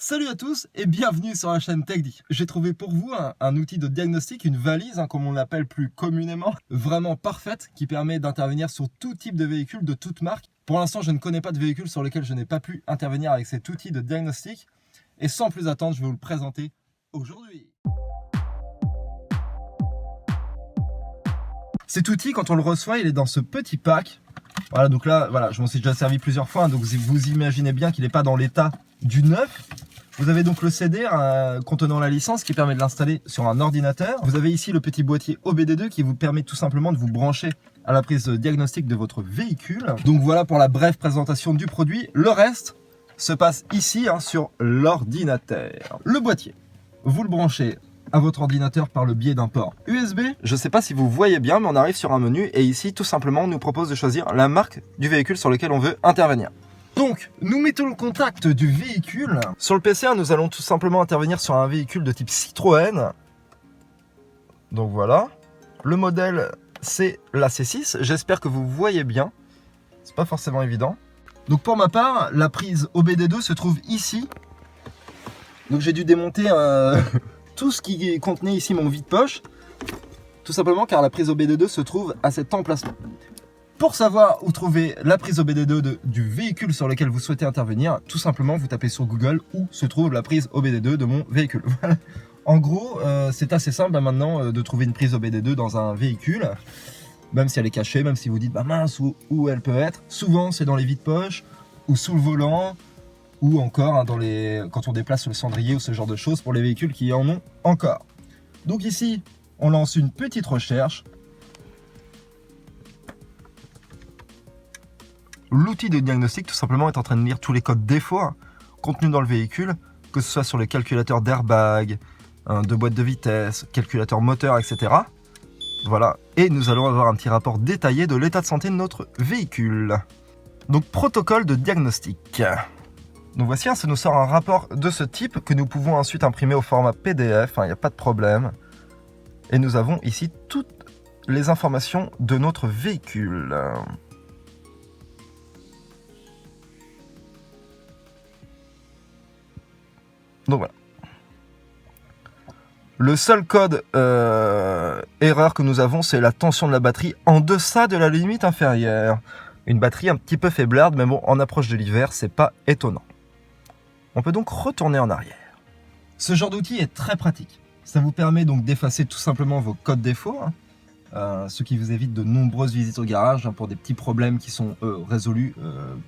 Salut à tous et bienvenue sur la chaîne TechDi. J'ai trouvé pour vous un outil de diagnostic, une valise, comme on l'appelle plus communément, vraiment parfaite, qui permet d'intervenir sur tout type de véhicule, de toute marque. Pour l'instant, je ne connais pas de véhicule sur lequel je n'ai pas pu intervenir avec cet outil de diagnostic. Et sans plus attendre, je vais vous le présenter aujourd'hui. Cet outil, quand on le reçoit, il est dans ce petit pack. Voilà, donc là, voilà, je m'en suis déjà servi plusieurs fois, donc vous imaginez bien qu'il n'est pas dans l'état du neuf. Vous avez donc le CD contenant la licence qui permet de l'installer sur un ordinateur. Vous avez ici le petit boîtier OBD2 qui vous permet tout simplement de vous brancher à la prise diagnostique de votre véhicule. Donc voilà pour la brève présentation du produit. Le reste se passe ici sur l'ordinateur. Le boîtier, vous le branchez à votre ordinateur par le biais d'un port USB. Je ne sais pas si vous voyez bien, mais on arrive sur un menu et ici tout simplement on nous propose de choisir la marque du véhicule sur lequel on veut intervenir. Donc, nous mettons le contact du véhicule. Sur le PC, nous allons tout simplement intervenir sur un véhicule de type Citroën. Donc voilà. Le modèle, c'est la C6. J'espère que vous voyez bien. C'est pas forcément évident. Donc pour ma part, la prise OBD2 se trouve ici. Donc j'ai dû démonter tout ce qui contenait ici mon vide-poche. Tout simplement car la prise OBD2 se trouve à cet emplacement. Pour savoir où trouver la prise OBD2 du véhicule sur lequel vous souhaitez intervenir, tout simplement vous tapez sur Google où se trouve la prise OBD2 de mon véhicule. En gros, c'est assez simple maintenant de trouver une prise OBD2 dans un véhicule, même si elle est cachée, même si vous dites bah mince où elle peut être. Souvent c'est dans les vides-poches ou sous le volant ou encore quand on déplace le cendrier ou ce genre de choses pour les véhicules qui en ont encore. Donc ici, on lance une petite recherche. L'outil de diagnostic tout simplement est en train de lire tous les codes défauts contenus dans le véhicule, que ce soit sur le calculateur d'airbag, de boîte de vitesse, calculateur moteur, etc. Voilà, et nous allons avoir un petit rapport détaillé de l'état de santé de notre véhicule. Donc protocole de diagnostic. Donc voici, ça nous sort un rapport de ce type que nous pouvons ensuite imprimer au format PDF, il n'y a pas de problème. Et nous avons ici toutes les informations de notre véhicule. Donc voilà. Le seul code erreur que nous avons, c'est la tension de la batterie en deçà de la limite inférieure. Une batterie un petit peu faiblarde, mais bon, en approche de l'hiver, c'est pas étonnant. On peut donc retourner en arrière. Ce genre d'outil est très pratique. Ça vous permet donc d'effacer tout simplement vos codes défauts, ce qui vous évite de nombreuses visites au garage pour des petits problèmes qui sont résolus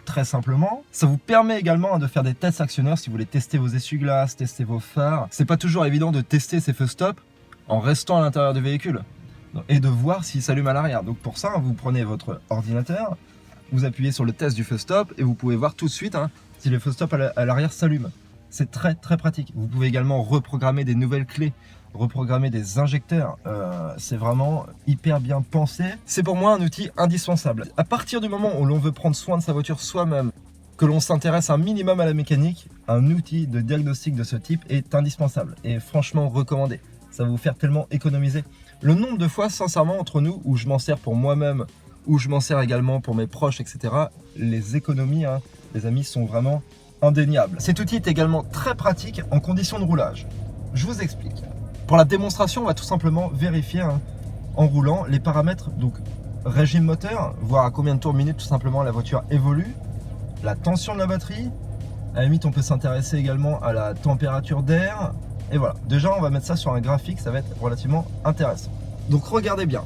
très simplement. Ça vous permet également de faire des tests actionneurs si vous voulez tester vos essuie-glaces, tester vos phares. C'est pas toujours évident de tester ces feux stop en restant à l'intérieur du véhicule et de voir s'il s'allume à l'arrière. Donc pour ça, vous prenez votre ordinateur, vous appuyez sur le test du feu stop et vous pouvez voir tout de suite si le feu stop à l'arrière s'allume. C'est très très pratique. Vous pouvez également reprogrammer des nouvelles clés, reprogrammer des injecteurs, c'est vraiment hyper bien pensé. C'est pour moi un outil indispensable. À partir du moment où l'on veut prendre soin de sa voiture soi-même, que l'on s'intéresse un minimum à la mécanique, un outil de diagnostic de ce type est indispensable et franchement recommandé. Ça va vous faire tellement économiser. Le nombre de fois, sincèrement, entre nous, où je m'en sers pour moi-même, où je m'en sers également pour mes proches, etc., les économies, les amis, sont vraiment indéniables. Cet outil est également très pratique en conditions de roulage. Je vous explique. Pour la démonstration, on va tout simplement vérifier en roulant les paramètres, donc régime moteur, voir à combien de tours minute tout simplement la voiture évolue, la tension de la batterie, à la limite on peut s'intéresser également à la température d'air, et voilà. Déjà on va mettre ça sur un graphique, ça va être relativement intéressant. Donc regardez bien.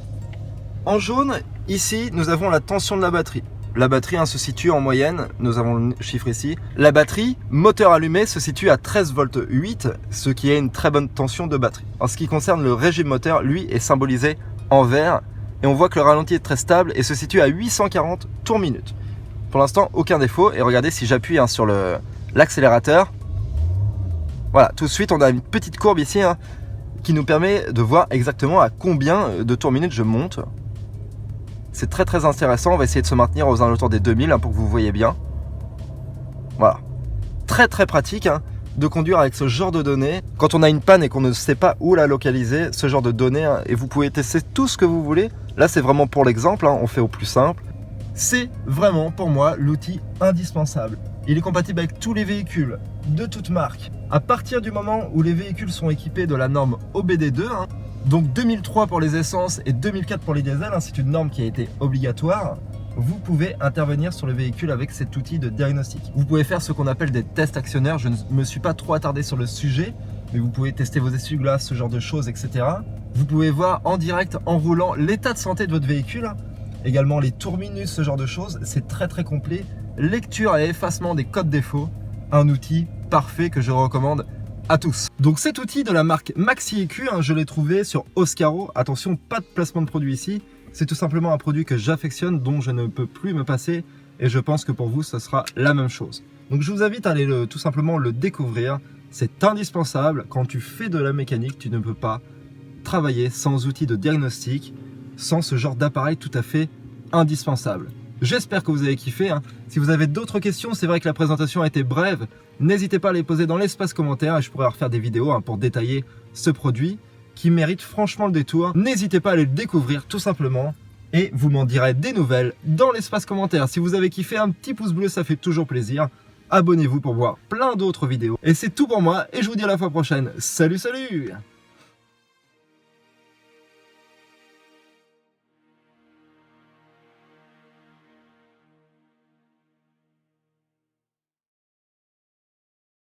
En jaune, ici nous avons la tension de la batterie. La batterie se situe en moyenne, nous avons le chiffre ici. La batterie, moteur allumé, se situe à 13 volts 8, ce qui est une très bonne tension de batterie. En ce qui concerne le régime moteur, lui est symbolisé en vert. Et on voit que le ralenti est très stable et se situe à 840 tours minute. Pour l'instant, aucun défaut. Et regardez, si j'appuie sur l'accélérateur, voilà, tout de suite on a une petite courbe ici qui nous permet de voir exactement à combien de tours minute je monte. C'est très très intéressant, on va essayer de se maintenir aux alentours des 2000 pour que vous voyez bien. Voilà. Très très pratique de conduire avec ce genre de données. Quand on a une panne et qu'on ne sait pas où la localiser, ce genre de données, et vous pouvez tester tout ce que vous voulez. Là c'est vraiment pour l'exemple, on fait au plus simple. C'est vraiment pour moi l'outil indispensable. Il est compatible avec tous les véhicules, de toute marque. À partir du moment où les véhicules sont équipés de la norme OBD2, donc 2003 pour les essences et 2004 pour les diesels, c'est une norme qui a été obligatoire, vous pouvez intervenir sur le véhicule avec cet outil de diagnostic. Vous pouvez faire ce qu'on appelle des tests actionnaires. Je ne me suis pas trop attardé sur le sujet, mais vous pouvez tester vos essuie-glaces, ce genre de choses, etc. Vous pouvez voir en direct, en roulant, l'état de santé de votre véhicule, également les tours minus, ce genre de choses. C'est très très complet. Lecture et effacement des codes défauts, un outil parfait que je recommande à tous. Donc cet outil de la marque Maxi EQ, je l'ai trouvé sur Oscaro. Attention, pas de placement de produit ici. C'est tout simplement un produit que j'affectionne, dont je ne peux plus me passer, et je pense que pour vous, ce sera la même chose. Donc je vous invite à aller tout simplement le découvrir. C'est indispensable. Quand tu fais de la mécanique, tu ne peux pas travailler sans outil de diagnostic, sans ce genre d'appareil tout à fait indispensable. J'espère que vous avez kiffé. Si vous avez d'autres questions, c'est vrai que la présentation a été brève. N'hésitez pas à les poser dans l'espace commentaire et je pourrai refaire des vidéos pour détailler ce produit qui mérite franchement le détour. N'hésitez pas à aller le découvrir tout simplement et vous m'en direz des nouvelles dans l'espace commentaire. Si vous avez kiffé, un petit pouce bleu, ça fait toujours plaisir. Abonnez-vous pour voir plein d'autres vidéos. Et c'est tout pour moi et je vous dis à la fois prochaine. Salut, salut!